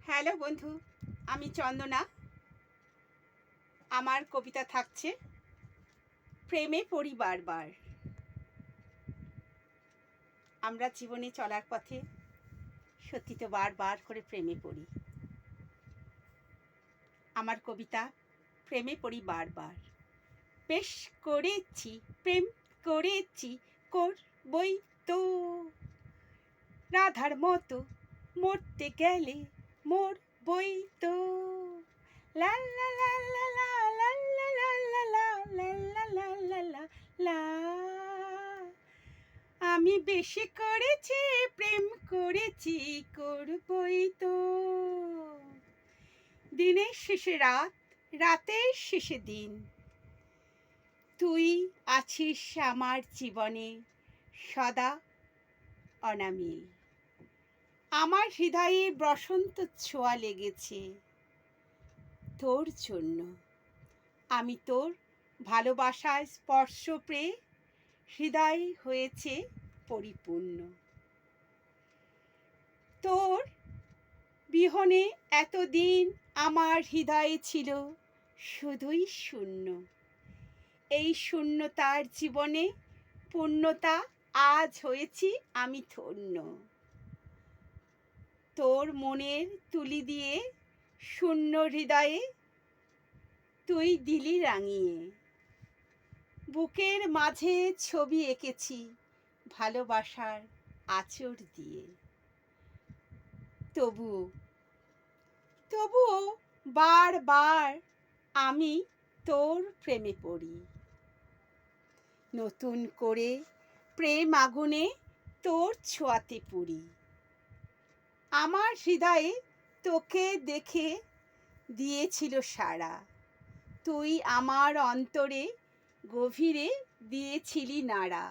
Hello বন্ধু, আমি চন্দনা। আমার কবিতা থাকছে প্রেমে পড়ি বারবার। আমরা জীবনে চলার পথে সত্যি তো বারবার করে প্রেমে পড়ি। আমার কবিতা প্রেমে পড়ি বারবার। বেশ করেছি প্রেম করেছি, করবই তো রাধার মতো, মরতে গেলে মরবই তো। লা লা লা লা লা লা লা লা লা লা লা লা লা লা লা লা। আমি বেশি করেছি প্রেম করেছি, করবই তো। দিনের শেষে রাত, রাতের শেষে দিন, তুই আছিস আমার জীবনে সদা অনামিল। আমার হৃদয়ে বসন্ত ছোঁয়া লেগেছে তোর জন্য। আমি তোর ভালোবাসায় স্পর্শ পেয়ে হৃদয় হয়েছে পরিপূর্ণ। তোর বিহনে এতদিন আমার হৃদয়ে ছিল শুধুই শূন্য। এই শূন্যতার জীবনে পূর্ণতা আজ হয়েছি আমি ধন্য। তোর মনের তুলি দিয়ে শূন্য হৃদয়ে তুই দিলি রাঙিয়ে। বুকের মাঝে ছবি এঁকেছি ভালোবাসার আঁচড় দিয়ে। তবুও বারবার আমি তোর প্রেমে পড়ি। নতুন করে প্রেম আগুনে তোর ছোঁয়াতে পুরি। আমার হৃদয়ে তোকে দেখে দিয়েছিল সাড়া। তুই আমার অন্তরে গভীরে দিয়েছিলি নাড়া।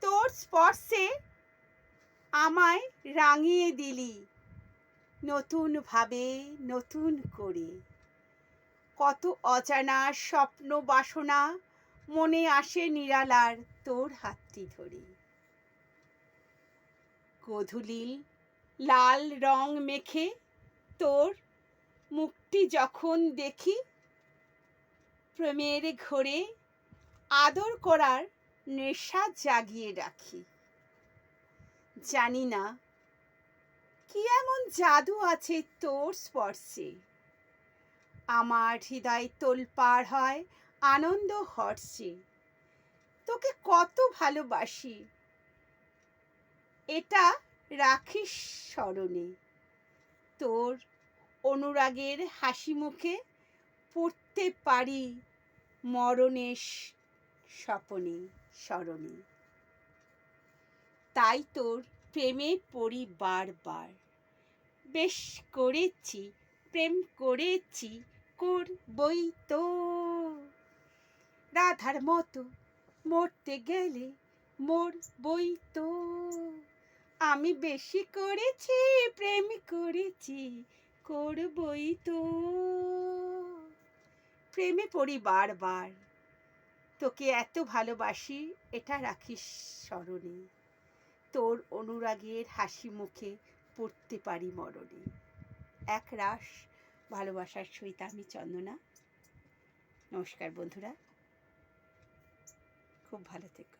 তোর স্পর্শে আমায় রাঙিয়ে দিলি নতুন ভাবে, নতুন করে। কত অজানা স্বপ্ন বাসনা মনে আসে নিরালার তোর হাতটি ধরে। গোধূলির লাল রং মেখে তোর মুখটি যখন দেখি, প্রেমের ঘোরে আদর করার নেশা জাগিয়ে রাখি। জানি না কি এমন জাদু আছে তোর স্পর্শে, আমার হৃদয় তোলপাড় হয় আনন্দ হর্ষে। তোকে কত ভালোবাসি এটা রাখিস স্মরণে। তোর অনুরাগের হাসি মুখে পড়তে পারি মরণের স্বপনে স্মরণে। তাই তোর প্রেমে পড়ি বারবার। বেশ করেছি প্রেম করেছি, করবই তো। রাধার মতো মরতে গেলে মরবই তো। আমি বেশি করেছি প্রেম করেছি, করবই তো। প্রেমে পড়ি বারবার। তোকে এত ভালোবাসি এটা রাখিস স্মরণে। তোর অনুরাগের হাসি মুখে পড়তে পারি মরণে। এক রাস ভালোবাসার সহিত আমি চন্দনা। নমস্কার বন্ধুরা, খুব ভালো থেকো।